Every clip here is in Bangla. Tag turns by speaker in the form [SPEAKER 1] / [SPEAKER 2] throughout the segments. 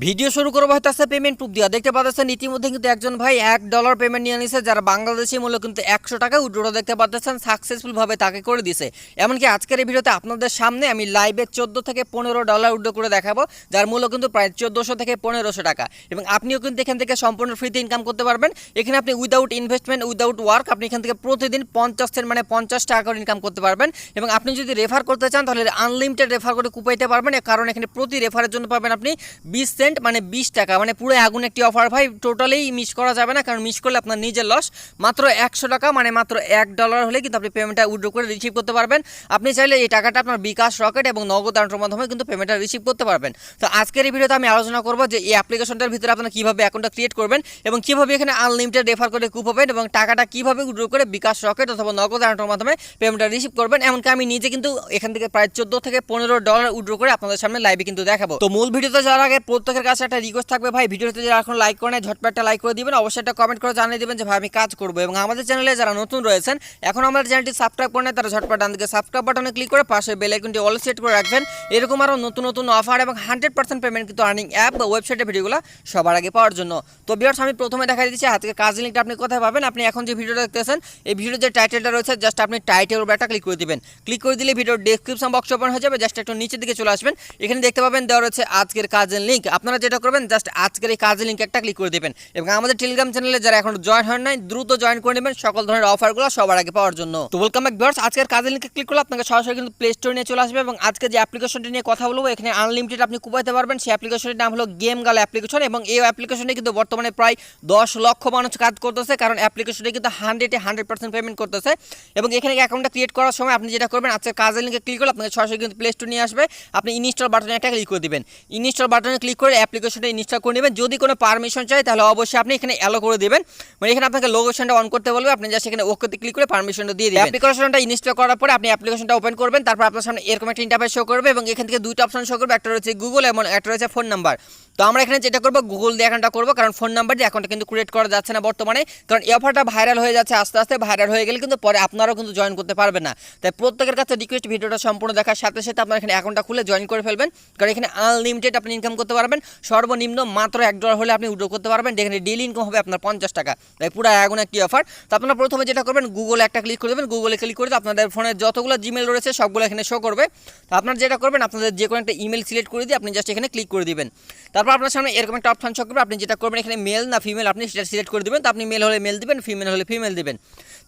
[SPEAKER 1] ভিডিও শুরু করবো হইতাছে পেমেন্ট প্রুফ দিয়া। দেখতে পাচ্ছেন ইতিমধ্যে কিন্তু একজন ভাই $1 পেমেন্ট নিয়ে নিছে, যার বাংলাদেশি মূল্য কিন্তু 100 টাকা উইথড্র দেখতে পাচ্ছেন সাকসেসফুল ভাবে তাকে করে দিছে। এমনকি আজকের এই ভিডিওতে আপনাদের সামনে আমি লাইভে $14 থেকে $15 উইথড্র করে দেখাবো, যার মূল্য কিন্তু প্রায় 1400 থেকে 1500 টাকা। এবং আপনিও কিন্তু এখান থেকে সম্পূর্ণ ফ্রিতে ইনকাম করতে পারবেন। এখানে আপনি উইদাউট ইনভেস্টমেন্ট উইদাউট ওয়ার্ক আপনি এখান থেকে প্রতিদিন 50 সেন্ট মানে 50 টাকা করে ইনকাম করতে পারবেন। এবং আপনি যদি রেফার করতে চান তাহলে আনলিমিটেড রেফার করে কুপাইতে পারবেন, কারণ এখানে প্রতি রেফারের জন্য পাবেন আপনি 20 সেন্ট মানে 20 টাকা। মানে পুরো আগুন একটি অফার ভাই, টোটালি মিস করা যাবে না, কারণ মিস করলে আপনার নিজের লস। মাত্র 100 টাকা মানে মাত্র $1 হলে কিন্তু আপনি পেমেন্টটা উইথড্র করে রিসিভ করতে পারবেন। আপনি চাইলে এই টাকাটা আপনার বিকাশ, রকেট এবং নগদ আউটের মাধ্যমে কিন্তু পেমেন্টটা রিসিভ করতে পারবেন। তো আজকের এই ভিডিওতে আমি আলোচনা করব যে এই অ্যাপ্লিকেশনটার ভিতরে আপনারা কিভাবে অ্যাকাউন্টটা ক্রিয়েট করবেন এবং কিভাবে এখানে আনলিমিটেড রেফার করে কুপ পাবেন এবং টাকাটা কিভাবে উইথড্র করে বিকাশ, রকেট অথবা নগদ আউটের মাধ্যমে পেমেন্টটা রিসিভ করবেন। এমনকি আমি নিজে কিন্তু এখান থেকে প্রায় $14 থেকে $15 উইথড্র করে আপনাদের সামনে লাইভে কিন্তু দেখাবো। তো মূল ভিডিওতে যাওয়ার আগে প্রত্যেকের কাছে একটা রিকোয়েস্ট থাকবে ভাই, ভিডিওতে যারা এখন লাইক করে ঝটপট একটা লাইক করে দিবেন, অবশ্যই একটা কমেন্ট করে জানিয়ে দিবেন যে ভাই আমি কাজ করবো। এবং আমাদের চ্যানেলে যারা নতুন রয়েছেন এখন আমাদের চ্যানেলটি সাবস্ক্রাইব করে নেয়, তারা ঝটপট ডান দিকে সাবস্ক্রাইব বাটনে ক্লিক করে পাশে বেল আইকনটি অল সেট করে রাখবেন। এরকম আরও নতুন নতুন অফার এবং 100% পেমেন্ট কিন্তু আর্নিং অ্যাপ বা ওয়েবসাইটের ভিডিওগুলো সবার আগে পাওয়ার জন্য। তো ভিউয়ার্স আমি প্রথমে দেখা দিচ্ছি আজকে কাজের লিঙ্কটা আপনি কোথায় পাবেন। আপনি এখন যে ভিডিওটা দেখতেছেন এই ভিডিওর যে টাইটেলটা রয়েছে জাস্ট আপনি টাইটেল উপর একটা ক্লিক করে দিবেন। ক্লিক করে দিলে ভিডিওর ডেসক্রিপশন বক্স ওপেন হয়ে যাবে, জাস্ট একটু নিচের দিকে চলে আসবেন। এখানে দেখতে পাবেন দেওয়া রয়েছে আজকের কাজের লিঙ্ক। আপনারা যেটা করবেন জাস্ট আজকের এই কাজের লিঙ্ক একটা ক্লিক করে দেবেন। এবং আমাদের টেলিগ্রাম চ্যানেলে যারা এখন জয়েন হয় নাই দ্রুত জয়েন করে নেবেন সকল ধরনের অফারগুলো সবার আগে পাওয়ার জন্য। তো ওয়েলকাম ব্যাক ভিউয়ার্স, আজকের কাজের লিঙ্কে ক্লিক করলে আপনাকে সরাসরি কিন্তু প্লে স্টোর নিয়ে চলে আসবে। এবং আজকে যে অ্যাপ্লিকেশনটি নিয়ে কথা বলবো এখানে আনলিমিটেড আপনি কুপাইতে পারবেন, সেই অ্যাপ্লিকেশনটির নাম হলো গেমগালা অ্যাপ্লিকেশন। এবং এই অ্যাপ্লিকেশনে কিন্তু বর্তমানে প্রায় 10 লক্ষ মানুষ কাজ করতেছে, কারণ অ্যাপ্লিকেশনটি কিন্তু 100% পেমেন্ট করতেছে। এবং এখানে অ্যাকাউন্টটা ক্রিয়েট করার সময় আপনি যেটা করবেন আজকের কাজের লিঙ্কে ক্লিক করলে আপনাকে সরাসরি কিন্তু প্লে স্টোর নিয়ে আসবে। আপনি ইনস্টল বাটনে একটা ক্লিক করে দিবেন। ইনস্টল বাটনে ক্লিক করে অ্যাপ্লিকেশনটা ইনস্টল করে নেবেন। যদি কোনো পারমিশন চাই তাহলে অবশ্যই আপনি এখানে অ্যালো করে দিবেন। মানে এখানে আপনাকে লোকেশনটা অন করতে বলবে, আপনি জাস্ট এখানে ওকেতে ক্লিক করে পারমিশনটা দিয়ে দিবেন। অ্যাপ্লিকেশনটা ইনস্টল করার পরে আপনি অ্যাপ্লিকেশনটা ওপেন করবেন, তারপর আপনার সামনে এরকম একটা ইন্টারফেস শো করবে এবং এখান থেকে দুইটা অপশন শো করবে, একটা রয়েছে গুগল এবং একটা রয়েছে ফোন নাম্বার। তো আমরা এখানে যেটা করবো গুগল দিয়ে অ্যাকাউন্টটা করবো, কারণ ফোন নাম্বার দিয়ে অ্যাকাউন্টটা কিন্তু ক্রিয়েট করা যাচ্ছে না বর্তমানে, কারণ এই অফারটা ভাইরাল হয়ে যাচ্ছে। আস্তে আস্তে ভাইরাল হয়ে গেলে কিন্তু পরে আপনারাও কিন্তু জয়েন করতে পারবেন না। তাই প্রত্যেকের কাছে রিকোয়েস্ট ভিডিওটা সম্পূর্ণ দেখার সাথে সাথে আপনার এখানে অ্যাকাউন্টটা খুলে জয়েন করে ফেলবেন, কারণ এখানে আনলিমিটেড আপনি ইনকাম করতে পারবেন। সর্বনিম্ন মাত্র $1 হলে আপনি উইথড্র করতে পারবেন, যেখানে ডেইলি ইনকাম হবে আপনার 50 টাকা। তাই পুরো আগুন একটি অফার। তো আপনারা প্রথমে যেটা করবেন গুগলে একটা ক্লিক করে দেবেন। গুগলে ক্লিক করে আপনাদের ফোনের যতগুলো জিমেল রয়েছে সবগুলো এখানে শো করবে। তো আপনারা যেটা করবেন আপনাদের যে কোনো একটা ইমেল সিলেক্ট করে দিয়ে আপনি জাস্ট এখানে ক্লিক করে দিবেন। তারপর আপনার সামনে এরকম একটা অপশন শো করবে, আপনি যেটা করবেন এখানে মেল না ফিমেল আপনি সেটা সিলেক্ট করে দেবেন। তো আপনি মেল হলে মেল দিবেন, ফিমেল হলে ফিমেল দিবেন।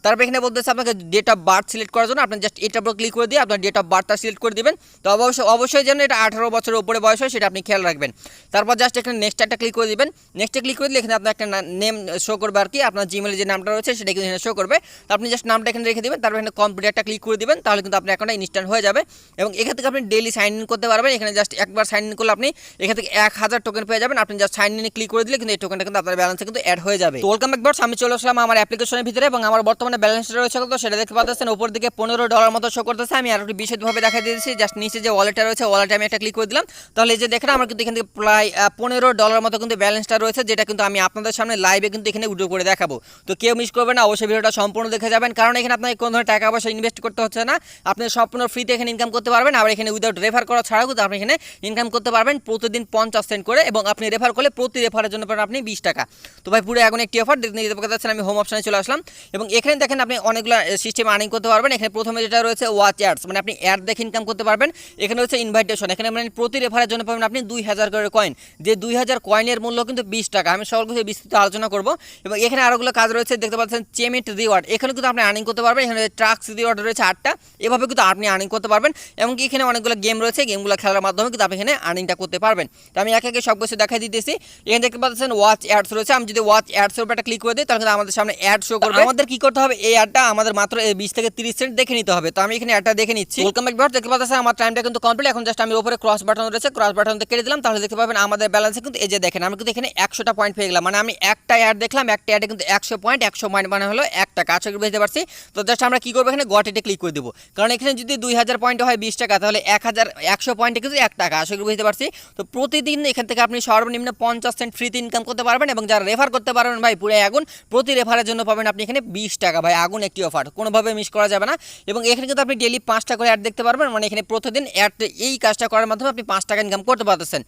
[SPEAKER 1] তারপর এখানে বলতেছে আপনাকে ডেট অফ বার্থ সিলেক্ট করার জন্য আপনি জাস্ট এটার উপর ক্লিক করে দিয়ে আপনার ডেট অফ বার্থটা সিলেক্ট করে দিবেন। তো অবশ্যই যেন এটা 18 বছরের উপরে বয়স হয় সেটা আপনি খেয়াল রাখবেন। তারপর জাস্ট এখানে নেক্সট একটা ক্লিক করে দিবেন। নেক্সটে ক্লিক করে দিলে এখানে আপনার একটা নেম শো করবে আর কি, আপনার জিমেলে যে নামটা রয়েছে সেটা কিন্তু এখানে শো করবে। তো আপনি জাস্ট নামটা এখানে রেখে দেবেন, তারপর এখানে কমপ্লিট একটা ক্লিক করে দিবেন, তাহলে কিন্তু আপনার অ্যাকাউন্টটা ইনস্ট্যান্ট হয়ে যাবে। এবং এখান থেকে আপনি ডেইলি সাইন ইন করতে পারবেন। এখানে জাস্ট একবার সাইন ইন করলে আপনি এখান থেকে 1000 টোকেন পেয়ে যাবেন। আপনি জাস্ট সাইন ইনে ক্লিক করে দিলে কিন্তু এই টোকেনটা কিন্তু আপনার ব্যালেন্সে কিন্তু অ্যাড হয়ে যাবে। তো ওয়েলকাম ব্যাক ভিউয়ার্স, আমি চলে আসলাম আমার অ্যাপ্লিকেশনের ভিতরে এবং আমার বর্তমানে ব্যালেন্সটা রয়েছে কত সেটা দেখতে পাচ্ছেন। উপর দিকে $15 মতো শো করতেছে। আমি আরো একটু বিশদভাবে দেখা দিয়েছি। জাস্ট নিচে যে ওয়ালেটটা রয়েছে ওয়ালেটে আমি একটা ক্লিক করে দিলাম, তাহলে এই যে দেখেন আমার কিন্তু এখান থেকে প্রায় $15 মতো কিন্তু ব্যালেন্সটা রয়েছে, যেটা কিন্তু আমি আপনাদের সামনে লাইভে কিন্তু এখানে উইথড্র করে দেখাবো। তো কেউ মিস করবেন না, অবশ্যই ভিডিওটা সম্পূর্ণ দেখে যাবেন, কারণ এখানে আপনাকে কোনো ধরনের টাকা পয়সা ইনভেস্ট করতে হচ্ছে না। আপনি সম্পূর্ণ ফ্রিতে এখানে ইনকাম করতে পারবেন। আবার এখানে উইদাউট রেফার করা ছাড়াও কিন্তু আপনি এখানে ইনকাম করতে পারবেন প্রতিদিন 50 সেন্ট করে, এবং আপনি রেফার করলে প্রতি রেফারের জন্য পাবেন আপনি 20 টাকা। তো ভাই পুরো এখন একটি অফার দেখতে পাচ্ছেন। আমি হোম অপশনে চলে আসলাম এবং এখানে দেখেন আপনি অনেকগুলো সিস্টেম আর্নিং করতে পারবেন। এখানে প্রথমে যেটা রয়েছে ওয়াচ অ্যাডস, মানে আপনি অ্যাড দেখে ইনকাম করতে পারবেন। এখানে রয়েছে ইনভাইটেশন, এখানে মানে প্রতি রেফারের জন্য পাবেন আপনি 2000 করে কয়েন, যে 2000 কয়েনের মূল্য কিন্তু 20 টাকা। আমি সকল কিছু বিস্তৃত আলোচনা করবো। এবং এখানে আরোগুলো কাজ রয়েছে দেখতে পাচ্ছেন চেমেন্ট রিওয়ার্ড, এখানে কিন্তু আপনি আর্নিং করতে পারবেন। এখানে ট্রাক্স রিওয়ার্ড রয়েছে 8টা, এভাবে কিন্তু আপনি আর্নিং করতে পারবেন। এমনকি এখানে অনেকগুলো গেম রয়েছে, গেমগুলো খেলার মাধ্যমে কিন্তু আপনি এখানে আর্নিংটা করতে পারবেন। তো আমি একে একে সব কিছু দেখাই দিতেছি। এখানে দেখতে পাচ্ছেন ওয়াচ অ্যাডস রয়েছে। আমি যদি ওয়াচ অ্যাডসের উপর একটা ক্লিক করে দিই তাহলে কিন্তু আমাদের সামনে অ্যাড শো করবে। আমাদের কি করতে হবে, এই অ্যাডটা আমাদের মাত্র 20 থেকে 30 সেন্ট দেখে নিতে হবে। তো আমি এখানে অ্যাডটা দেখে নিচ্ছি। ওয়েলকাম ব্যাক ভিউয়ার্স, দেখতে পাচ্ছেন আমার টাইমটা কিন্তু কমপ্লিট। এখন জাস্ট আমি উপরে ক্রস বাটন রয়েছে, ক্রস বাটনতে কেটে দিলাম, তাহলে দেখতে পাবেন আমাদের ব্যালেন্সে কিন্তু এই যে দেখেন আমি কিন্তু এখানে 100টা পয়েন্ট পেয়ে গেলাম। মানে আমি একটা অ্যাড দেখলাম, একটা অ্যাডে কিন্তু 100 পয়েন্ট মানে হলো 1 টাকা। আশা করি বুঝতে পারছি। তো জাস্ট আমরা কি করবো, এখানে গট ইটে ক্লিক করে দেবো, কারণ এখানে যদি 2000 পয়েন্ট হয় 20 টাকা, তাহলে 100 পয়েন্টে কিন্তু 1 টাকা। আশা করি বুঝতে পারছি। তো প্রতিদিন এখান থেকে আপনি সর্বনিম্ন 50 সেন্ট ফ্রিতে ইনকাম করতে পারবেন। এবং যারা রেফার করতে পারবেন ভাই পুরো আগুন, প্রতি রেফারের জন্য পাবেন আপনি এখানে 20 টাকা। ভাই আগুন একটি অফার, কোনোভাবে মিস করা যাবে না। এবং এখানে কিন্তু আপনি ডেইলি 5টা করে অ্যাড দেখতে পারবেন। মানে এখানে প্রতিদিন অ্যাড এই কাজটা করার মাধ্যমে আপনি 5 টাকা ইনকাম করতে পারতেছেন।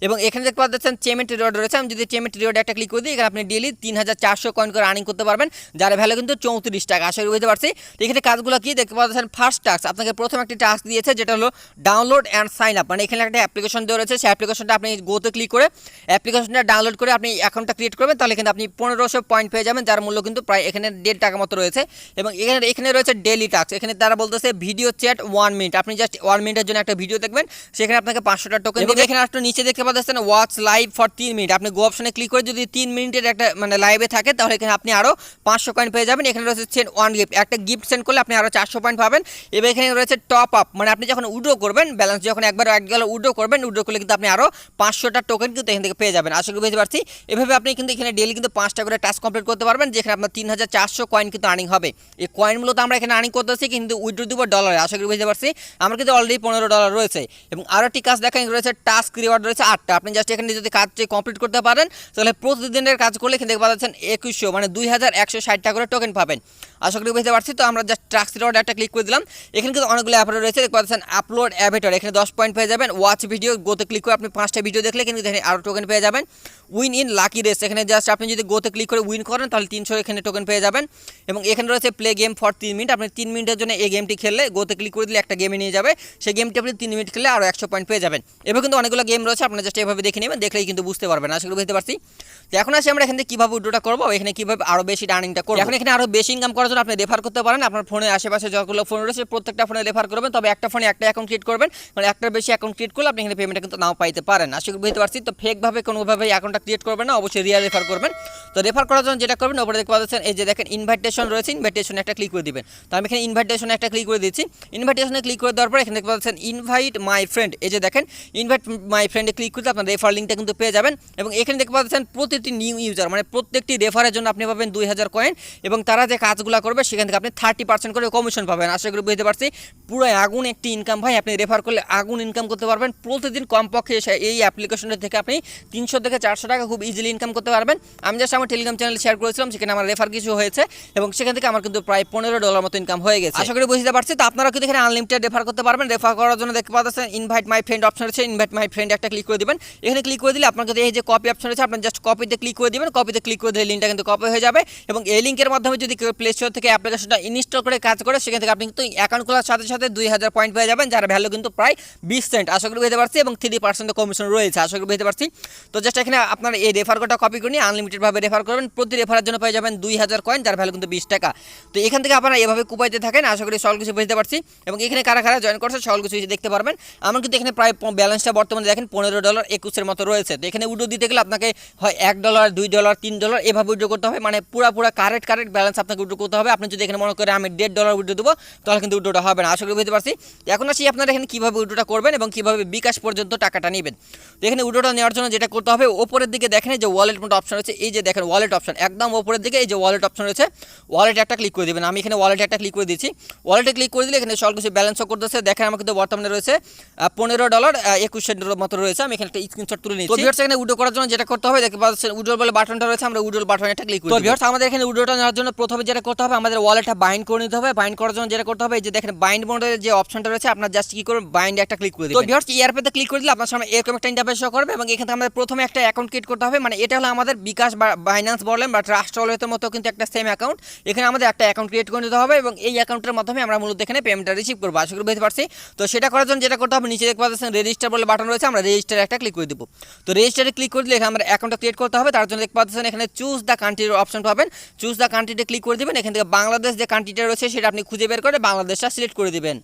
[SPEAKER 1] এবং এবং এখানে দেখতে পাচ্ছেন পেমেন্ট রিওয়ার্ড রয়েছে। আমি যদি পেমেন্ট রিওয়ার্ড একটা ক্লিক করে দিই, এখানে আপনি ডেইলি 3400 কয়েন করে আর্নিং করতে পারবেন, যার ভ্যালু কিন্তু 34 টাকা। আশা করি বুঝতে পারছি। এখানে কাজগুলো কি দেখতে পাচ্ছেন, ফার্স্ট টাস্ক আপনাকে প্রথম একটি টাস্ক দিয়েছে, যেটা হলো ডাউনলোড অ্যান্ড সাইন আপ। মানে এখানে একটা অ্যাপ্লিকেশন দেওয়া রয়েছে, সেই অ্যাপ্লিকেশনটা আপনি গোতে ক্লিক করে অ্যাপ্লিকেশনটা ডাউনলোড করে আপনি অ্যাকাউন্টটা ক্রিয়েট করবেন, তাহলে কিন্তু আপনি 1500 পয়েন্ট পেয়ে যাবেন, যার মূল্য কিন্তু প্রায় এখানে 1.5 টাকা মতো রয়েছে। এবং এখানে রয়েছে ডেইলি টাস্ক। এখানে তারা বলতেছে ভিডিও চ্যাট 1 মিনিট, আপনি জাস্ট 1 মিনিটের জন্য একটা ভিডিও দেখবেন, সেখানে আপনাকে 500টা টোকেন দিবে। এখানে একটু নিচে দেখতে পাচ্ছেন ওয়াচ লাইভ ফর 3 মিনিট, আপনি গো অপশনে ক্লিক করে যদি 3 মিনিটের একটা মানে লাইভে থাকে, তাহলে এখানে আপনি আরও 500 কয়েন পেয়ে যাবেন। এখানে রয়েছে সেন্ড 1 গিফট, একটা গিফট সেন্ড করলে আপনি আরও 400 পয়েন্ট পাবেন। এবার এখানে রয়েছে টপ আপ, মানে আপনি যখন উইড্রো করবেন, ব্যালেন্স যখন একবার 1 গেল উইড্রো করবেন, উইড্রো করলে কিন্তু আপনি আরও 500টা টোকেন কিন্তু এখান থেকে পেয়ে যাবেন। আশা করি বুঝতে পারছি। এভাবে আপনি কিন্তু এখানে ডেইলি কিন্তু 5টা করে টাস্ক কমপ্লিট করতে পারবেন, যেখানে আপনার 3400 কয়েন কিন্তু আর্নিং হবে। এই কয়েনগুলো তো আমরা এখানে আর্নিং করতেছি, কিন্তু উইড্রো দিব ডলারে। আশা করি বুঝতে পারছি। আমার কিন্তু অলরেডি $15 রয়েছে। এবং আরও একটি কাজ দেখেন রয়েছে, টাস্ক রিওয়ার্ড রয়েছে 8টা। আপনি জাস্ট এখানে যদি কাজটি কমপ্লিট করতে পারেন, তাহলে প্রতিদিনের কাজ করলে এখানে দেখতে পাচ্ছেন 2100 মানে 2160টা করে টোকেন পাবেন। আশা করি বুঝতে পারছি। তো আমরা জাস্ট টাস্ক রিওয়ার্ড একটা ক্লিক করে দিলাম। এখানে কিন্তু অনেকগুলো অ্যাপ রয়েছে, দেখতে পাচ্ছেন আপলোড অ্যাভেটর, এখানে 10 পয়েন্ট পেয়ে যাবেন। ওয়াচ ভিডিও, গোতে ক্লিক করে আপনি 5টা ভিডিও দেখলে কিন্তু এখানে আরও টোকেন পেয়ে যাবেন। উইন ইন লাকি রেস, এখানে জাস্ট আপনি যদি গোতে ক্লিক করে উইন করেন, তাহলে 300 এখানে টোকেন পেয়ে যাবেন। এবং এখানে রয়েছে প্লে গেম ফর 3 মিনিট, আপনি 3 মিনিটের জন্য এই গেমটি খেললে গোতে ক্লিক করে দিলে একটা গেমে নিয়ে যাবে, সেই গেমটি আপনি 3 মিনিট খেলে আরও 100 পয়েন্ট পেয়ে যাবেন। এভাবে কিন্তু অনেকগুলো গেম রয়েছে, আপনারা জাস্ট এভাবে দেখে নেবেন, দেখলেই কিন্তু বুঝতে পারবেন। আশা করি বুঝতে পারছি। তো এখন আসি আমরা এখান থেকে কীভাবে উইড্রোটা করবো, এখানে কীভাবে আরও বেশি আর্নিংটা করবো। এখন এখানে আরও বেশি ইনকাম করার জন্য আপনি রেফার করতে পারেন। আপনার ফোনের আশেপাশে যতগুলো ফোন রয়েছে প্রত্যেকটা ফোনে রেফার করবেন, তবে একটা ফোনে একটা অ্যাকাউন্ট ক্রিয়েট করবেন, মানে একটার বেশি অ্যাকাউন্ট ক্রিয়েট করলে আপনি এখানে পেমেন্টটা কিন্তু নাও পাইতে পারেন। আশা করি বুঝতে পারছি। তো ফেকভাবে কোনোভাবে অ্যাকাউন্টটা ক্রিয়েট করবেন না, অবশ্যই রিয়েল রেফার করবেন। তো রেফার করার জন্য যেটা করবেন, ওপরে দেখতে পাচ্ছেন এই যে দেখেন ইনভাইটেশন রয়েছে, ইনভাইটেশনে একটা ক্লিক করে দিবেন। তো আমি এখানে ইনভাইটেশনে একটা ক্লিক করে দিচ্ছি। ইনভাইটেশনে ক্লিক করে দেওয়ার পর এখানে দেখতে পাচ্ছেন ইনভাইট মাই ফ্রেন্ড, এই যে দেখেন ইনভাইট মাই ফ্রেন্ডে ক্লিক করলে আপনার রেফার লিঙ্কটা কিন্তু পেয়ে যাবেন। এবং এখানে দেখতে পাচ্ছেন প্রতিটি নিউ ইউজার মানে প্রত্যেকটি রেফারের জন্য আপনি পাবেন 2000 কয়েন, এবং তারা যে কাজগুলো করবে সেখান থেকে আপনি 30% করে কমিশন পাবেন। আশা করি বুঝতে পারছি। পুরো আগুন একটি ইনকাম ভাই, আপনি রেফার করলে আগুন ইনকাম করতে পারবেন। প্রতিদিন কমপক্ষে এই অ্যাপ্লিকেশনের থেকে আপনি 300 থেকে 400 টাকা খুব ইজিলি ইনকাম করতে পারবেন। আমি জাস্ট আমার টেলিগ্রাম চ্যানেলে শেয়ার করেছিলাম, সেখানে আমার রেফার কিছু হয়েছে এবং সেখান থেকে আমার কিন্তু প্রায় $15 মতো ইনকাম হয়ে গেছে। আশা করি বুঝতে পারছি। তো আপনারা কিন্তু এখানে আনলিমিটেড রেফার করতে পারবেন। রেফার করার জন্য দেখতে পাচ্ছেন ইনভাইট মাই ফ্রেন্ড অপশন রয়েছে, ইনভাইট মাই ফ্রেন্ড একটা ক্লিক করে দিবেন। এখানে ক্লিক করে দিলে আপনার কিন্তু এই যে কপি অপশন রয়েছে, আপনার জাস্ট কপিতে ক্লিক করে দিবেন। কপিতে ক্লিক করে দিলে লিঙ্কটা কিন্তু কপি হয়ে যাবে, এবং এই লিঙ্কের মাধ্যমে যদি প্লে স্টোর থেকে অ্যাপ্লিকেশনটা ইনস্টল করে কাজ করে, সেখান থেকে আপনি কিন্তু অ্যাকাউন্ট খোলার সাথে সাথে 2000 পয়েন্ট পেয়ে যাবেন, যার ভ্যালু কিন্তু প্রায় 20 সেন্ট। আশা করি বুঝতে পারছি। এবং 3% কমিশন রয়েছে। আশা করি বুঝতে পারছি। তো জাস্ট এখানে আপনার এই রেফার কোডটা কপি করে নিয়ে আনলিমিটেডভাবে রেফার করবেন। প্রতি রেফারের জন্য পেয়ে যাবেন 2000 কয়েন, যার ভ্যালু কিন্তু 20 টাকা। তো এখান থেকে আপনারা এভাবে কুপাইতে থাকেন। আশা করি সকল কিছু বুঝতে পারছি। এবং এখানে কারা কারা জয়েন করছে সকল কিছু দেখতে পারবেন। আমার কিন্তু এখানে প্রায় ব্যালেন্সটা বর্তমানে দেখেন $15.21 মতো রয়েছে। তো এখানে উইড্রো দিতে গেলে আপনাকে হয় $1, $2, $3 এভাবে উইড্রো করতে হবে, মানে পুরো কারেক্ট ব্যালেন্স আপনাকে উইড্রো করতে হবে। আপনি যদি এখানে মনে করেন আমি $1.5 উইড্রো দেবো, তাহলে কিন্তু উইড্রোটা হবে না। আশা করি বুঝতে পারছি। এখন আসি আপনারা এখানে কীভাবে উইড্রোটা করবেন এবং কীভাবে বিকাশ পর্যন্ত টাকাটা নেবেন। তো এখানে উইড্রোটা নেওয়ার জন্য যেটা করতে হবে, ওপরের দিকে দেখেন যে ওয়ালেট মতো অপশন রয়েছে, এই যে দেখেন ওয়ালেট অপশন একদম ওপরের দিকে এই যে ওয়ালেট অপশন রয়েছে, ওয়ালেট একটা ক্লিক করে দেবেন। আমি এখানে ওয়ালেটে একটা ক্লিক করে দিচ্ছি। ওয়ালেটে ক্লিক করে দিলে এখানে সব কিছু ব্যালেন্সও করতেছে। দেখেন আমার কিন্তু বর্তমানে রয়েছে $15.21 মতো রয়েছে। আমি এখানে একটা স্ক্রিনশট তুলে নিচ্ছি। তো ভিউয়ার্স এখানে উইড্রো করার জন্য যেটা করতে হবে, দেখতে পাচ্ছেন উইড্রো বলে বাটনটা রয়েছে, আমরা উইড্রো বাটনে একটা ক্লিক করি। তো ভিউয়ার্স আমাদের এখানে উইড্রোটা নেওয়ার জন্য প্রথমে যেটা করতে হবে, আমাদের ওয়ালেটটা বাইন্ড করে নিতে হবে। বাইন্ড করার জন্য যেটা করতে হবে, এই যে দেখেন বাইন্ড মোডের যে অপশনটা রয়েছে, আপনার জাস্ট কি করবেন বাইন্ড একটা ক্লিক করে দিবেন। তো ভিউয়ার্স ইয়ারপেতে ক্লিক করে দিলে আপনার সামনে এরকম একটা ইন্টারফেস শো করবে, এবং এখানে আমাদের প্রথমে একটা অ্যাকাউন্ট ক্রিয়েট করতে হবে। মানে এটা হলো আমাদের বিকাশ বা বাইন্যান্স বলেন বা ট্রাস্ট ওয়ালেটের মতো কিন্তু একটা সেম অ্যাকাউন্ট। এখানে আমাদের একটা অ্যাকাউন্ট ক্রিয়েট করে নিতে হবে, এবং এই অ্যাকাউন্টের মাধ্যমে আমরা মূলত এখানে পেমেন্টটা রিসিভ করবো। আশা করি বুঝতে পারছি। তো সেটা করার জন্য যেটা করতে হবে, নিচে দেখতে পাচ্ছেন রেজিস্টার বলে বাটন রয়েছে, আমরা রেজিস্টারে একটা ক্লিক করে দেবো। তো রেজিস্টারে ক্লিক করে দিলে এখানে আমরা অ্যাকাউন্টটা ক্রিয়েট করতে হবে। তার জন্য দেখতে পাচ্ছেন এখানে চুজ দ্য কান্ট্রির অপশন পাবেন। চুজ দ্য কান্ট্রিতে ক্লিক করে দেবেন। এখান থেকে বাংলাদেশ যে কান্ট্রিটা রয়েছে সেটা আপনি খুঁজে বের করে বাংলাদেশটা সিলেক্ট করে দেবেন।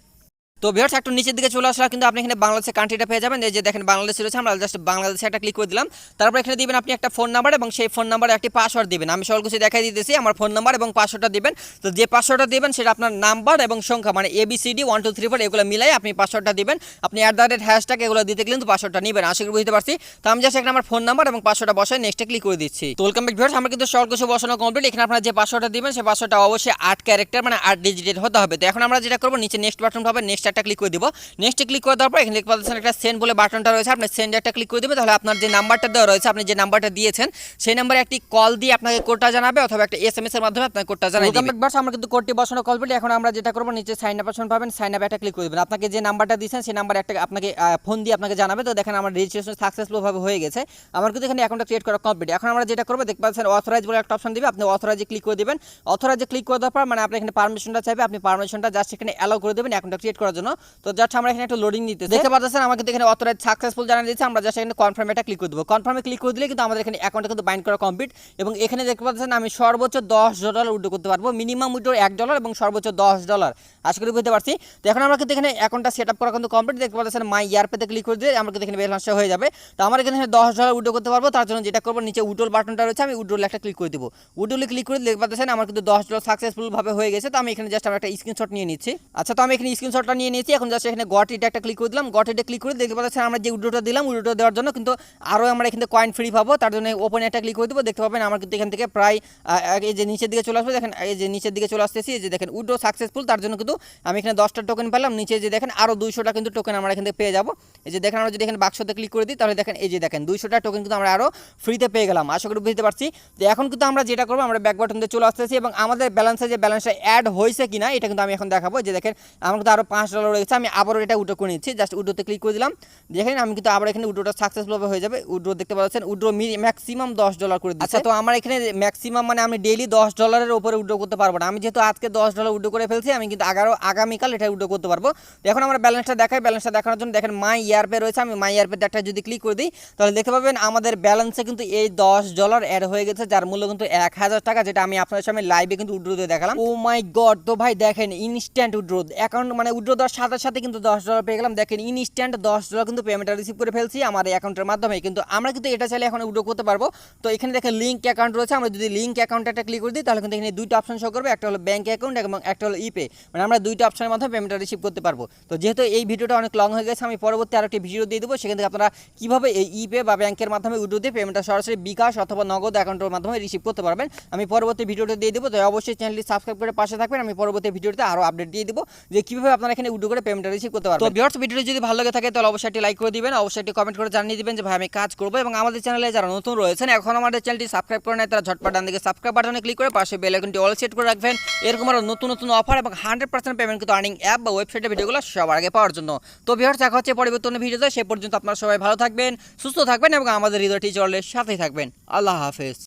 [SPEAKER 1] তো ভিউয়ার্স একটু নিচের দিকে চলে আসলে কিন্তু আপনি এখানে বাংলাদেশের কান্ট্রিটা পেয়ে যাবেন। এই যে দেখেন বাংলাদেশ রয়েছে, আমরা জাস্ট বাংলাদেশে একটা ক্লিক করে দিলাম। তারপর এখানে দিবেন আপনি একটা ফোন নাম্বার, এবং সেই ফোন নাম্বারে একটি পাসওয়ার্ড দিবেন। আমি সকল কিছু দেখাই দিতেছি, আমার ফোন নাম্বার এবং পাসওয়ার্ডটা দিবেন। তো যে পাসওয়ার্ডটা দিবেন সেটা আপনার নাম্বার এবং সংখ্যা মানে ABCD 1 2 3 4 এগুলো মিলাই আপনি পাসওয়ার্ডটা দিবেন। আপনি @# এগুলো দিতে কিন্তু পাসওয়ার্ডটা নেবেন। আশা করি বুঝতে পারছি। তো আমি জাস্ট এখানে আমার ফোন নাম্বার এবং পাসওয়ার্ডটা বসাই নেক্সটে ক্লিক করে দিচ্ছি। তো ওয়েলকাম ব্যাক ভিউয়ার্স, আমরা কিন্তু সকল কিছু বসানো কমপ্লিট। এখানে আপনারা যে পাসওয়ার্ডটা দিবেন সেই পাসওয়ার্ডটা অবশ্যই 8 ক্যারেক্টার মানে 8 ডিজিটের হতে হবে। তো এখন আমরা যেটা করব, নিচে নেক্সট বাটন পাবেন, নেক্সট একটা ক্লিক করে দিব। নেক্সটে ক্লিক করে দেওয়ার পর এখানে দেখতে পাচ্ছেন একটা সেন্ড বলে বাটনটা রয়েছে, আপনি সেন্ড একটা ক্লিক করে দেবেন। তাহলে আপনার যে নাম্বারটা দেওয়া রয়েছে, আপনি যে নাম্বারটা দিয়েছেন সেই নাম্বারে একটি কল দিয়ে আপনাকে কোডটা জানাবে অথবা একটা এসএমএস এর মাধ্যমে আপনাকে কোডটা জানাই দিবে। আমরা কিন্তু কোডটি বসানো কমপ্লিট। এখন আমরা যেটা করব, নিচে সাইন আপ অপশন পাবেন, সাইন আপ একটা ক্লিক করে দিবেন। আপনাকে যে নাম্বারটা দিয়েছেন সেই নাম্বারে একটা আপনাকে ফোন দিয়ে আপনাকে জানাবে। তো দেখেন আমার রেজিস্ট্রেশন সাকসেসফুল ভাবে হয়ে গেছে, আমার কিন্তু এখানে অ্যাকাউন্টটা ক্রিয়েট করা কমপ্লিট। এখন আমরা যেটা করব, দেখতে পাচ্ছেন অথরাইজ বলে একটা অপশন দিবে, আপনি অথরাইজে ক্লিক করে দিবেন। অথরাইজে ক্লিক করে দেওয়ার পর মানে আপনি এখানে পারমিশনটা চাইবে, আপনি পারমিশনটা জাস্ট এখানে অ্যালাউ করে দেবেন অ্যাকাউন্টটা ক্রিয়েট করার জন্য। তো জাস্ট আমরা এখানে একটা লোডিং নিতে দেখতে পাচ্ছেন, আমাকে এখানে অথরাইজ সাকসেসফুল জানিয়ে দিয়েছে। আমরা জাস্ট এখানে কনফার্ম এটা ক্লিক করে দেব। কনফার্মে ক্লিক করে দিলে কিন্তু আমাদের এখানে অ্যাকাউন্টটা কিন্তু বাইন্ড করা কমপ্লিট। এবং এখানে দেখতে পাচ্ছেন আমি সর্বোচ্চ $10 উইথড্র করতে পারবো, মিনিমাম উইথড্র $1 এবং সর্বোচ্চ $10। আশা করি বুঝতে পারছি। তো এখন আমরা কিন্তু এখানে অ্যাকাউন্টটা সেট আপ করা কিন্তু কমপ্লিট। দেখতে পাচ্ছেন মাই ইয়ারপেতে ক্লিক করে দিয়ে আমরা কিন্তু এখানে ব্যালেন্সটা হয়ে যাবে। তো আমার এখানে $10 উইথড্র করতে পারবো। তার জন্য যেটা করবো, নিচে উইথড্রল বাটনটা রয়েছে, আমি উইথড্রল একটা ক্লিক করে দেবো। উইথড্রলে ক্লিক করে দেখতে পাচ্ছেন আমার কিন্তু $10 সাকসেসফুল ভাবে হয়ে গেছে। তো আমি এখানে জাস্ট একটা স্ক্রিনশট নিয়ে নিচ্ছি। আচ্ছা, তো আমি এখানে স্ক্রিনশটটা নিয়ে নিয়েছি। এখন জাস্ট এখানে গট ইট একটা ক্লিক করে দিলাম। গট ইটে ক্লিক করে দেখতে পাচ্ছেন আমরা যে উইথড্রটা দিলাম, উইথড্র দেওয়ার জন্য কিন্তু আরও আমরা এখানে কয়েন ফ্রি পাবো। তার জন্য ওপেন একটা ক্লিক করে দেবো। দেখতে পাবেন আমার কিন্তু এখান থেকে প্রায় এই যে নিচের দিকে চলে আসবে, দেখেন এই যে নিচের দিকে চলে আসতেছি, এই যে দেখেন উইথড্র সাকসেসফুল। তার জন্য কিন্তু আমি এখানে 10টা টোকেন পেলাম। নিচে যে দেখেন আরও 200টা কিন্তু টোকেন আমরা এখান থেকে পেয়ে যাবো। এই যে দেখেন আমরা যদি এখানে বাক্সতে ক্লিক করে দিই, তাহলে দেখেন এই যে দেখেন 200টা টোকেন কিন্তু আমরা আরও ফ্রিতে পেয়ে গেলাম। আশা করি বুঝতে পারছি। তো এখন কিন্তু আমরা যেটা করবো, আমরা ব্যাক বাটন দিয়ে চলে আসতেছি এবং আমাদের ব্যালেন্সে যে ব্যালেন্সটা অ্যাড হয়েছে কিনা এটা কিন্তু আমি এখন দেখাবো। যে দেখেন আমার কিন্তু আরও $5 রয়েছে, আমি আবারও এটা উইথড্র করে নিচ্ছি। জাস্ট উইথড্রতে ক্লিক করে দিলাম। দেখেন আমি কিন্তু আবার এখানে উইথড্রটা সাকসেসফুল হয়ে যাবে। উইথড্র দেখতে পাচ্ছেন উইথড্র ম্যাক্সিমাম $10 করে দিচ্ছে। আচ্ছা, তো আমার এখানে ম্যাক্সিমাম মানে আমি ডেইলি $10 উপরে উইথড্র করতে পারবো না। আমি যেহেতু আজকে $10 উইথড্র করে ফেলছি, আমি কিন্তু আগামীকাল এটা উইথড্র করতে পারবো। এখন আমরা ব্যালেন্সটা দেখাই। ব্যালেন্সটা দেখানোর জন্য দেখেন মাই ইয়ারপে রয়েছে, আমি মাই ইয়ারপে একটা যদি ক্লিক করে দিই, তাহলে দেখতে পাবেন আমাদের ব্যালেন্সে কিন্তু এই $10 অ্যাড হয়ে গেছে, যার মূল্য কিন্তু 1000 টাকা, যেটা আমি আপনাদের সামনে লাইভে কিন্তু উইথড্র দিয়ে দেখালাম। ও মাই গড! তো ভাই দেখেন ইনস্ট্যান্ট উইথড্র, অ্যাকাউন্ট মানে উইথড্র দেওয়ার সাথে সাথে কিন্তু $10 পেয়ে গেলাম। দেখেন ইনস্ট্যান্ট $10 কিন্তু পেমেন্টটা রিসিভ করে ফেলছি আমার এই অ্যাকাউন্টের মাধ্যমে। কিন্তু আমরা কিন্তু এটা চাইলে এখন উইথড্র করতে পারবো। তো এখানে দেখেন লিঙ্ক অ্যাকাউন্ট রয়েছে, আমরা যদি লিঙ্ক অ্যাকাউন্টটা ক্লিক করে দিই, তাহলে কিন্তু এখানে দুইটা অপশন শো করবে, একটা হলো ব্যাঙ্ক অ্যাকাউন্ট এবং একটা হলো ইপে। মানে আমরা দুইটা অপশনের মাধ্যমে পেমেন্টটা রিসিভ করতে পারবো। তো যেহেতু এই ভিডিওটা অনেক লং হয়ে গেছে, আমি পরবর্তী আরেকটি ভিডিও দিয়ে দেবো, সেখান থেকে আপনারা কীভাবে এই ইপে বা ব্যাঙ্কের মাধ্যমে উইথড্র দিয়ে পেমেন্টটা সরাসরি বিকাশ অথবা নগদ অ্যাকাউন্টের মাধ্যমে রিসিভ করতে পারবেন। আমি পরবর্তী ভিডিওটা দিয়ে দেবো। তো অবশ্যই চ্যানেলটি সাবস্ক্রাইব করে পাশে থাকবেন। আমি পরবর্তী ভিডিওতে আরও আপডেট দিয়ে দেবো যে কীভাবে আপনারা এখানে উইথড্র করে পেমেন্টটা রিসিভ করতে পারবেন। তো ভিউয়ার্স, ভিডিওটি যদি ভালো লাগে থাকে তাহলে অবশ্যই একটি লাইক করে দিবেন, অবশ্যই একটি কমেন্ট করে জানিয়ে দিবেন যে ভাই আমি কাজ করবো। এবং আমাদের চ্যানেলে যারা নতুন রয়েছেন, এখন আমাদের চ্যানেলটি সাবস্ক্রাইব করে নেয়, তারা ঝটপট ডান দিকে সাবস্ক্রাইব বাটনে ক্লিক করে পাশে বেল আইকনটি অল সেট করে রাখবেন, এরকম আরও নতুন নতুন অফার এবং 100% পেমেন্ট কিন্তু আর্নিং অ্যাপ বা ওয়েবসাইটের ভিডিওগুলো সবার আগে পাওয়ার জন্য। তো ভিউয়ার্স, দেখা হচ্ছে পরবর্তী ভিডিওতে। সে পর্যন্ত আপনারা সবাই ভালো থাকবেন, সুস্থ থাকবেন এবং আমাদের হৃদয় টিচারের সাথেই থাকবেন। আল্লাহ হাফেজ।